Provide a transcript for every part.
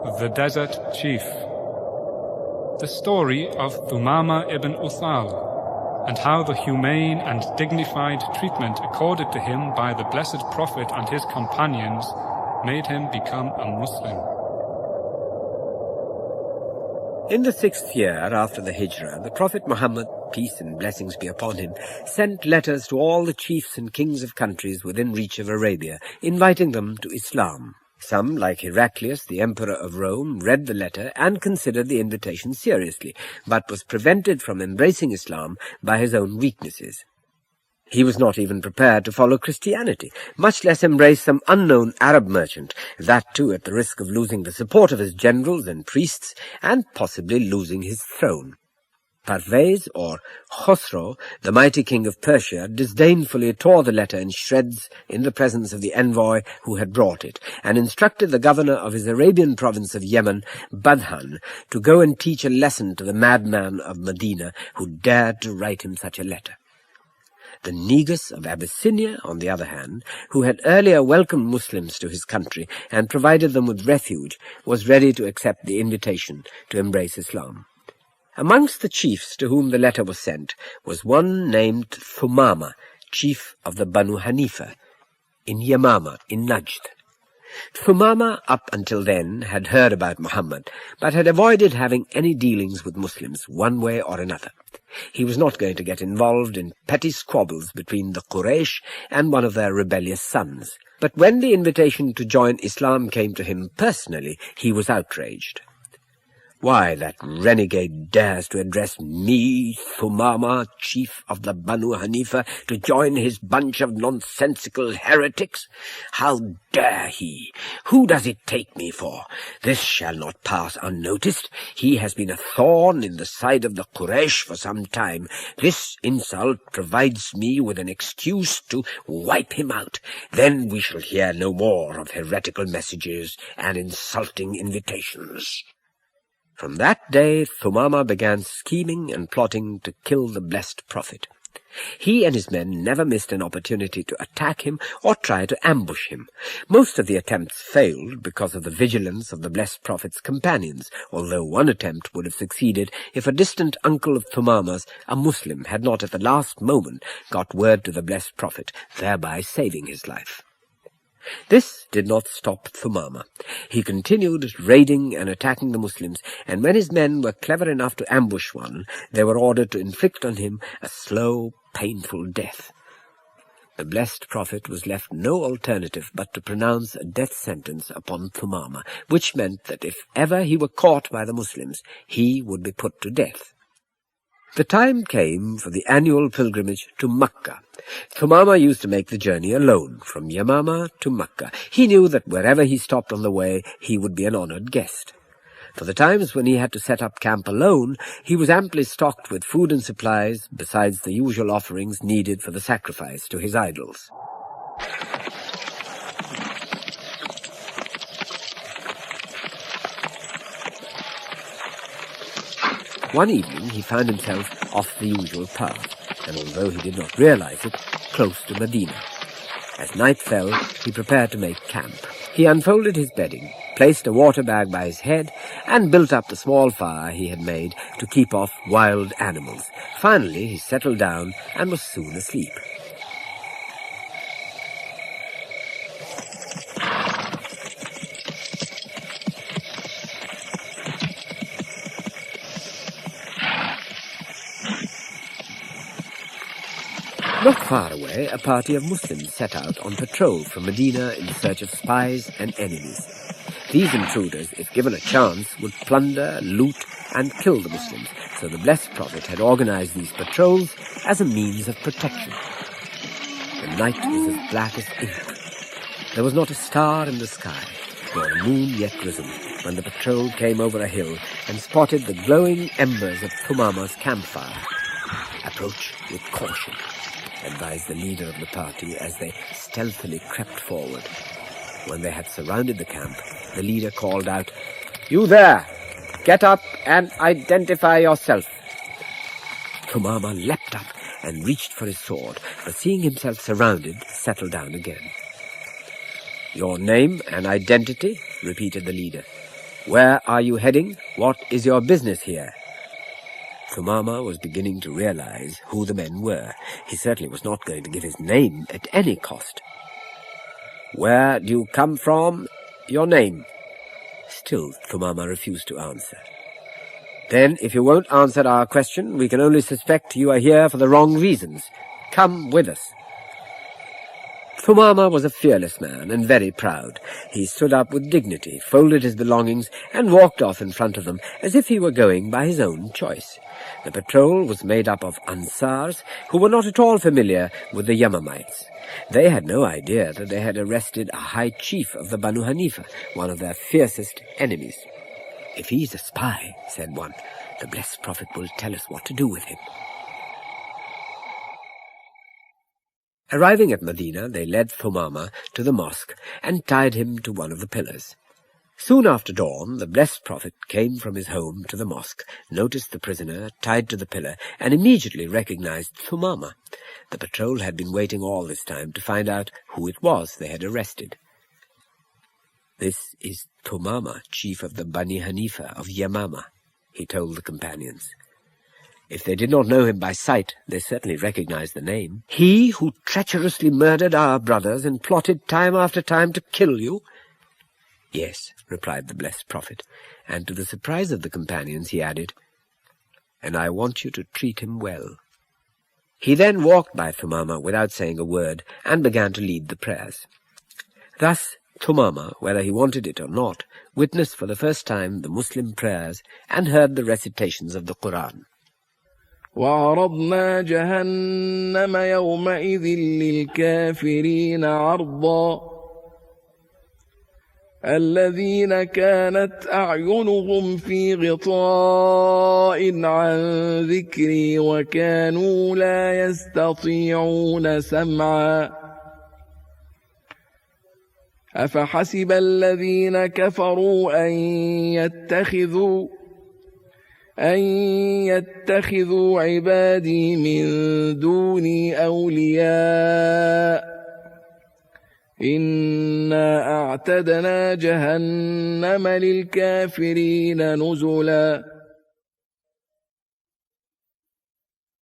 The Desert Chief. The story of Thumama ibn Uthal, and how the humane and dignified treatment accorded to him by the Blessed Prophet and his companions made him become a Muslim. In the 6th year after the Hijrah, the Prophet Muhammad, peace and blessings be upon him, sent letters to all the chiefs and kings of countries within reach of Arabia, inviting them to Islam. Some, like Heraclius, the Emperor of Rome, read the letter and considered the invitation seriously, but was prevented from embracing Islam by his own weaknesses. He was not even prepared to follow Christianity, much less embrace some unknown Arab merchant, that too at the risk of losing the support of his generals and priests, and possibly losing his throne. Parvez, or Khosrow, the mighty king of Persia, disdainfully tore the letter in shreds in the presence of the envoy who had brought it, and instructed the governor of his Arabian province of Yemen, Badhan, to go and teach a lesson to the madman of Medina who dared to write him such a letter. The Negus of Abyssinia, on the other hand, who had earlier welcomed Muslims to his country and provided them with refuge, was ready to accept the invitation to embrace Islam. Amongst the chiefs to whom the letter was sent was one named Thumama, chief of the Banu Hanifa, in Yamama, in Najd. Thumama, up until then, had heard about Muhammad, but had avoided having any dealings with Muslims one way or another. He was not going to get involved in petty squabbles between the Quraysh and one of their rebellious sons. But when the invitation to join Islam came to him personally, he was outraged. Why, that renegade dares to address me, Thumama, chief of the Banu Hanifa, to join his bunch of nonsensical heretics? How dare he? Who does it take me for? This shall not pass unnoticed. He has been a thorn in the side of the Quraysh for some time. This insult provides me with an excuse to wipe him out. Then we shall hear no more of heretical messages and insulting invitations. From that day, Thumama began scheming and plotting to kill the blessed Prophet. He and his men never missed an opportunity to attack him or try to ambush him. Most of the attempts failed because of the vigilance of the blessed Prophet's companions, although one attempt would have succeeded if a distant uncle of Thumama's, a Muslim, had not at the last moment got word to the blessed Prophet, thereby saving his life. This did not stop Thumama. He continued raiding and attacking the Muslims, and when his men were clever enough to ambush one, they were ordered to inflict on him a slow, painful death. The blessed Prophet was left no alternative but to pronounce a death sentence upon Thumama, which meant that if ever he were caught by the Muslims, he would be put to death. The time came for the annual pilgrimage to Makkah. Thumama used to make the journey alone, from Yamama to Makkah. He knew that wherever he stopped on the way, he would be an honored guest. For the times when he had to set up camp alone, he was amply stocked with food and supplies, besides the usual offerings needed for the sacrifice to his idols. One evening he found himself off the usual path, and although he did not realize it, close to Medina. As night fell, he prepared to make camp. He unfolded his bedding, placed a water bag by his head, and built up the small fire he had made to keep off wild animals. Finally, he settled down and was soon asleep. Not far away, a party of Muslims set out on patrol from Medina in search of spies and enemies. These intruders, if given a chance, would plunder, loot, and kill the Muslims, so the blessed Prophet had organized these patrols as a means of protection. The night was as black as ink. There was not a star in the sky, nor a moon yet risen, when the patrol came over a hill and spotted the glowing embers of Thumama's campfire. "Approach with caution," advised the leader of the party as they stealthily crept forward. When they had surrounded the camp, the leader called out, "You there! Get up and identify yourself." Thumama leapt up and reached for his sword, but seeing himself surrounded, settled down again. "Your name and identity?" repeated the leader. Where are you heading? What is your business here? Thumama was beginning to realize who the men were. He certainly was not going to give his name at any cost. Where do you come from? Your name? Still, Thumama refused to answer. Then, if you won't answer our question, we can only suspect you are here for the wrong reasons. Come with us. Thumama was a fearless man and very proud. He stood up with dignity, folded his belongings, and walked off in front of them as if he were going by his own choice. The patrol was made up of Ansars, who were not at all familiar with the Yamamites. They had no idea that they had arrested a high chief of the Banu Hanifa, one of their fiercest enemies. "If he's a spy," said one, "the blessed Prophet will tell us what to do with him." Arriving at Medina, they led Thumama to the mosque and tied him to one of the pillars. Soon after dawn, the blessed Prophet came from his home to the mosque, noticed the prisoner tied to the pillar, and immediately recognized Thumama. The patrol had been waiting all this time to find out who it was they had arrested. "This is Thumama, chief of the Bani Hanifa of Yamama," he told the companions. If they did not know him by sight, they certainly recognized the name. "He who treacherously murdered our brothers and plotted time after time to kill you?" "Yes," replied the blessed Prophet, and to the surprise of the companions he added, "And I want you to treat him well." He then walked by Thumama without saying a word and began to lead the prayers. Thus Thumama, whether he wanted it or not, witnessed for the first time the Muslim prayers and heard the recitations of the Quran. وعرضنا جهنم يومئذ للكافرين عرضا الذين كانت أعينهم في غطاء عن ذكري وكانوا لا يستطيعون سمعا أفحسب الذين كفروا أن يتخذوا عبادي من دوني أولياء إنا أعتدنا جهنم للكافرين نزلا.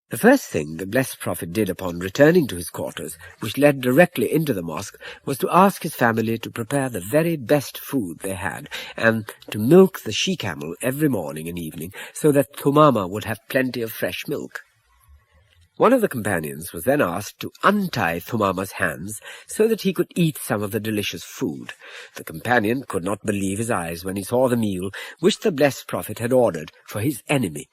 The first thing the blessed Prophet did upon returning to his quarters, which led directly into the mosque, was to ask his family to prepare the very best food they had, and to milk the she-camel every morning and evening, so that Thumama would have plenty of fresh milk. One of the companions was then asked to untie Thumama's hands so that he could eat some of the delicious food. The companion could not believe his eyes when he saw the meal which the blessed Prophet had ordered for his enemy.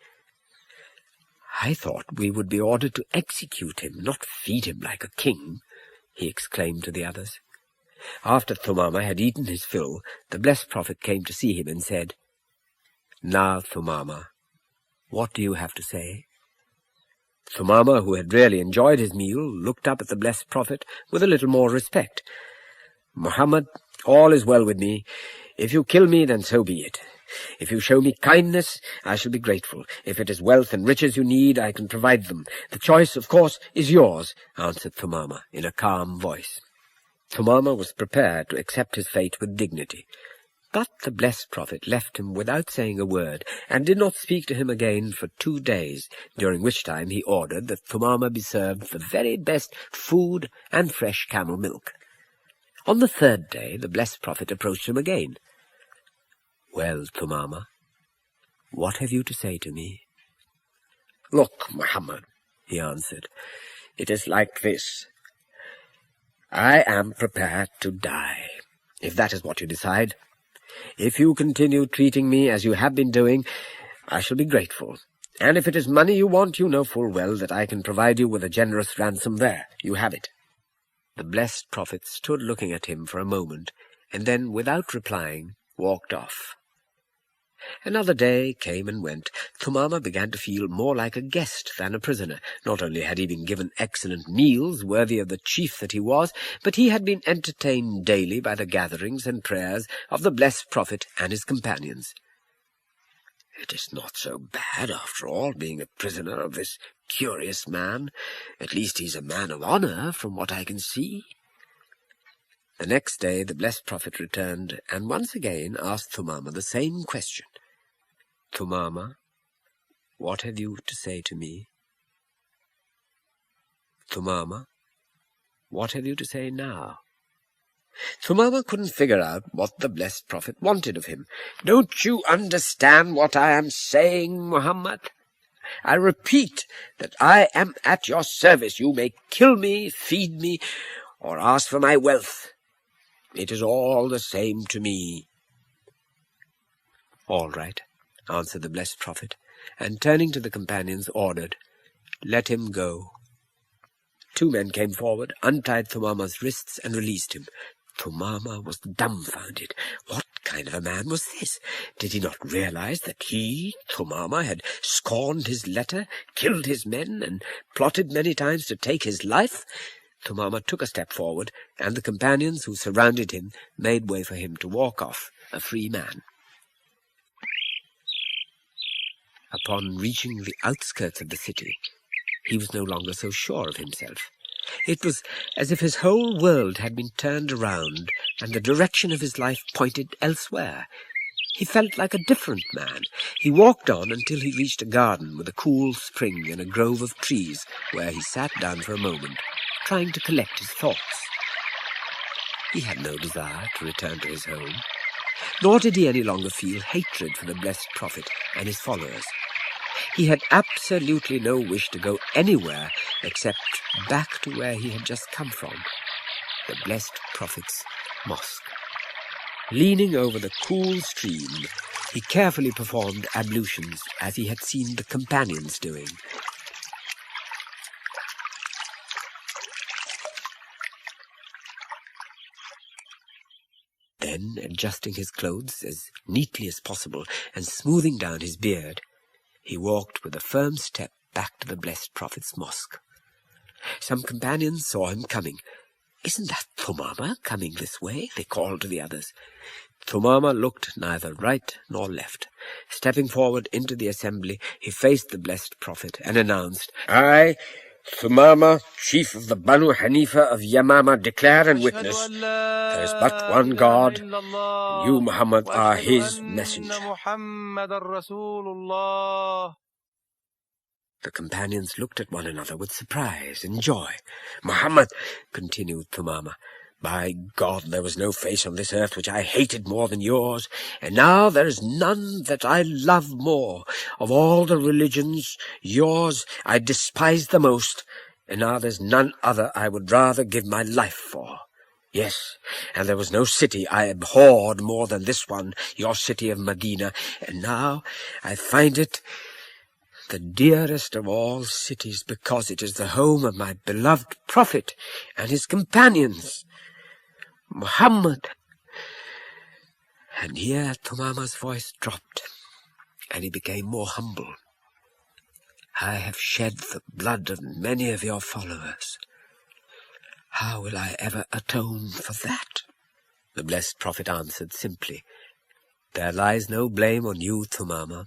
"I thought we would be ordered to execute him, not feed him like a king," he exclaimed to the others. After Thumama had eaten his fill, the blessed Prophet came to see him and said, "Now, Thumama, what do you have to say?" Thumama, who had really enjoyed his meal, looked up at the blessed Prophet with a little more respect. "Muhammad, all is well with me. If you kill me, then so be it. If you show me kindness, I shall be grateful. If it is wealth and riches you need, I can provide them. The choice, of course, is yours," answered Thumama in a calm voice. Thumama was prepared to accept his fate with dignity. But the blessed Prophet left him without saying a word, and did not speak to him again for 2 days, during which time he ordered that Thumama be served the very best food and fresh camel milk. On the 3rd day, the blessed Prophet approached him again. "Well, Thumama, what have you to say to me?" "Look, Muhammad," he answered, "it is like this. I am prepared to die, if that is what you decide. If you continue treating me as you have been doing, I shall be grateful. And if it is money you want, you know full well that I can provide you with a generous ransom. There, you have it." The blessed Prophet stood looking at him for a moment, and then, without replying, walked off. Another day came and went. Thumama began to feel more like a guest than a prisoner. Not only had he been given excellent meals worthy of the chief that he was, but he had been entertained daily by the gatherings and prayers of the blessed Prophet and his companions. "It is not so bad, after all, being a prisoner of this curious man. At least he's a man of honor, from what I can see." The next day the blessed Prophet returned and once again asked Thumama the same question. Thumama, what have you to say to me? Thumama, what have you to say now? Thumama couldn't figure out what the blessed Prophet wanted of him. Don't you understand what I am saying, Muhammad? I repeat that I am at your service. You may kill me, feed me, or ask for my wealth. It is all the same to me. All right, answered the blessed Prophet, and turning to the companions ordered, let him go. 2 men came forward, untied Thumama's wrists and released him. Thumama was dumbfounded. What kind of a man was this? Did he not realize that he, Thumama, had scorned his letter, killed his men, and plotted many times to take his life? Thumama took a step forward, and the companions who surrounded him made way for him to walk off, a free man. Upon reaching the outskirts of the city, he was no longer so sure of himself. It was as if his whole world had been turned around, and the direction of his life pointed elsewhere. He felt like a different man. He walked on until he reached a garden with a cool spring and a grove of trees, where he sat down for a moment, trying to collect his thoughts. He had no desire to return to his home, nor did he any longer feel hatred for the blessed Prophet and his followers. He had absolutely no wish to go anywhere except back to where he had just come from, the blessed Prophet's mosque. Leaning over the cool stream, he carefully performed ablutions as he had seen the companions doing. Then, adjusting his clothes as neatly as possible and smoothing down his beard, he walked with a firm step back to the blessed Prophet's mosque. Some companions saw him coming. "Isn't that Thumama coming this way?" they called to the others. Thumama looked neither right nor left. Stepping forward into the assembly, he faced the blessed Prophet and announced, "I, Thumama, chief of the Banu Hanifa of Yamama, declare and witness there is but one God, and you, Muhammad, are his messenger." The companions looked at one another with surprise and joy. "Muhammad," continued Thumama, "by God, there was no face on this earth which I hated more than yours, and now there is none that I love more. Of all the religions, yours I despise the most, and now there's none other I would rather give my life for. Yes, and there was no city I abhorred more than this one, your city of Medina, and now I find it the dearest of all cities, because it is the home of my beloved Prophet and his companions, Muhammad." And here Thumama's voice dropped, and he became more humble. "I have shed the blood of many of your followers. How will I ever atone for that?" The blessed Prophet answered simply, "There lies no blame on you, Thumama.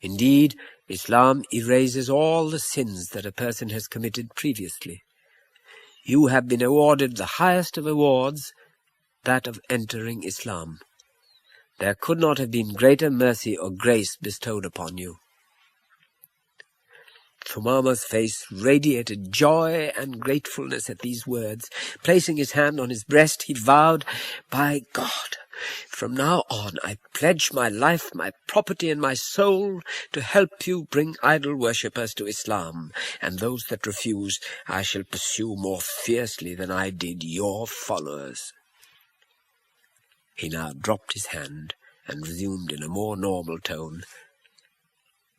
Indeed, Islam erases all the sins that a person has committed previously. You have been awarded the highest of awards, that of entering Islam. There could not have been greater mercy or grace bestowed upon you." Thumama's face radiated joy and gratefulness at these words. Placing his hand on his breast, he vowed, "By God, from now on I pledge my life, my property, and my soul to help you bring idol worshippers to Islam, and those that refuse I shall pursue more fiercely than I did your followers." He now dropped his hand and resumed in a more normal tone,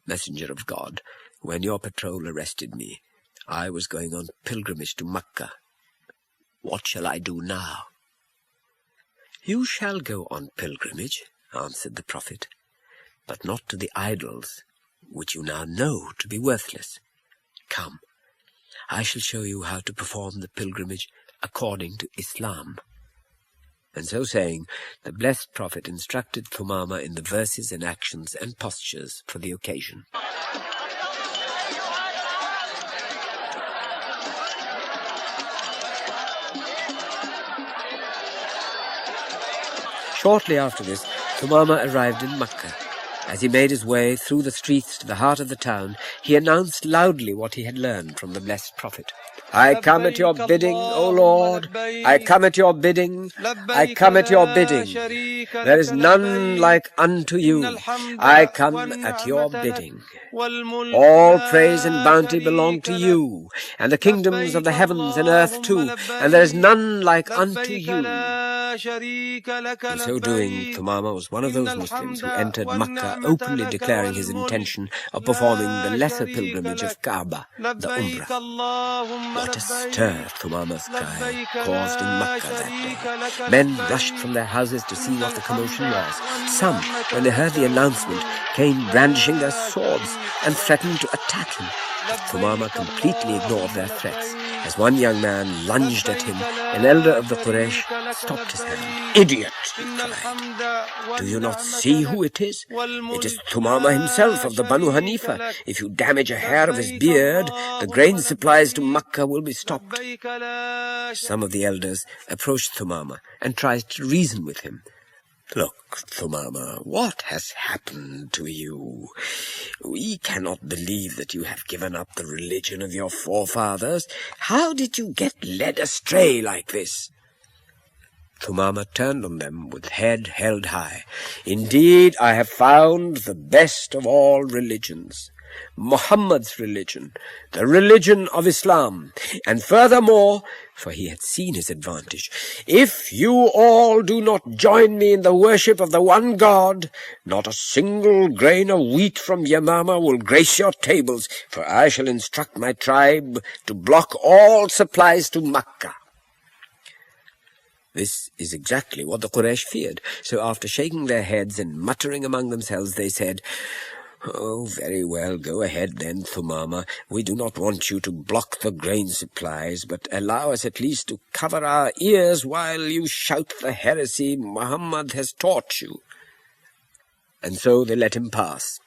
"Messenger of God, when your patrol arrested me, I was going on pilgrimage to Mecca. What shall I do now?" "You shall go on pilgrimage," answered the Prophet, "but not to the idols, which you now know to be worthless. Come, I shall show you how to perform the pilgrimage according to Islam." And so saying, the blessed Prophet instructed Thumama in the verses and actions and postures for the occasion. Shortly after this, Thumama arrived in Makkah. As he made his way through the streets to the heart of the town, he announced loudly what he had learned from the blessed Prophet. I come at your bidding, O Lord. I come at your bidding. I come at your bidding. There is none like unto you. I come at your bidding. All praise and bounty belong to you, and the kingdoms of the heavens and earth too, and there is none like unto you. In so doing, Thumama was one of those Muslims who entered Makkah openly declaring his intention of performing the lesser pilgrimage of Kaaba, the Umrah. What a stir Thumama's cry caused in Makkah that day. Men rushed from their houses to see what the commotion was. Some, when they heard the announcement, came brandishing their swords and threatened to attack him. But Thumama completely ignored their threats. As one young man lunged at him, an elder of the Quraysh stopped his hand. Idiot, he cried. Do you not see who it is? It is Thumama himself of the Banu Hanifa. If you damage a hair of his beard, the grain supplies to Makkah will be stopped. Some of the elders approached Thumama and tried to reason with him. Look, Thumama, what has happened to you? We cannot believe that you have given up the religion of your forefathers. How did you get led astray like this? Thumama turned on them with head held high. Indeed, I have found the best of all religions, Muhammad's religion, the religion of Islam, and furthermore, for he had seen his advantage, if you all do not join me in the worship of the one God, not a single grain of wheat from Yamama will grace your tables, for I shall instruct my tribe to block all supplies to Makkah. This is exactly what the Quraysh feared, so after shaking their heads and muttering among themselves, they said, Oh, very well, go ahead then, Thumama. We do not want you to block the grain supplies, but allow us at least to cover our ears while you shout the heresy Muhammad has taught you. And so they let him pass.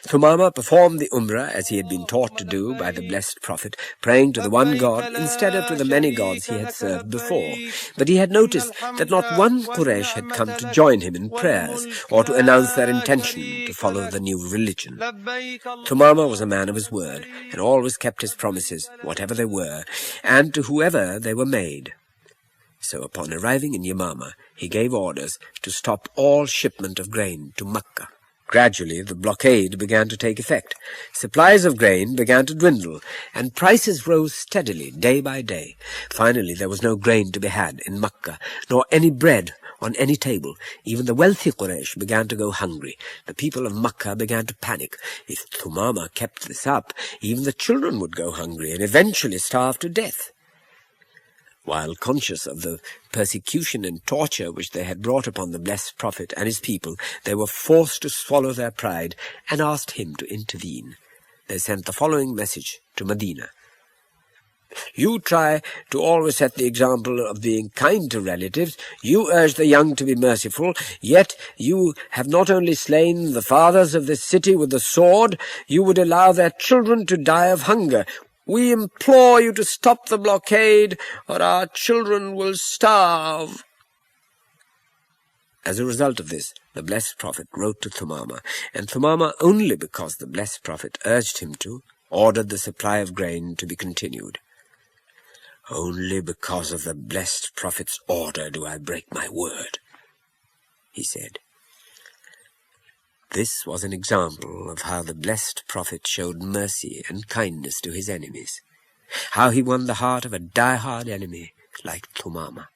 Thumama performed the Umrah as he had been taught to do by the blessed Prophet, praying to the one God instead of to the many gods he had served before. But he had noticed that not one Quraysh had come to join him in prayers or to announce their intention to follow the new religion. Thumama was a man of his word and always kept his promises, whatever they were, and to whoever they were made. So upon arriving in Yamama, he gave orders to stop all shipment of grain to Makkah. Gradually, the blockade began to take effect. Supplies of grain began to dwindle, and prices rose steadily, day by day. Finally, there was no grain to be had in Makkah, nor any bread on any table. Even the wealthy Quraysh began to go hungry. The people of Makkah began to panic. If Thumama kept this up, even the children would go hungry and eventually starve to death. While conscious of the persecution and torture which they had brought upon the blessed Prophet and his people, they were forced to swallow their pride and asked him to intervene. They sent the following message to Medina. You try to always set the example of being kind to relatives. You urge the young to be merciful, yet you have not only slain the fathers of this city with the sword, you would allow their children to die of hunger. We implore you to stop the blockade, or our children will starve. As a result of this, the blessed Prophet wrote to Thumama, and Thumama, only because the blessed Prophet urged him to, ordered the supply of grain to be continued. Only because of the blessed Prophet's order do I break my word, he said. This was an example of how the blessed Prophet showed mercy and kindness to his enemies, how he won the heart of a die-hard enemy like Thumama.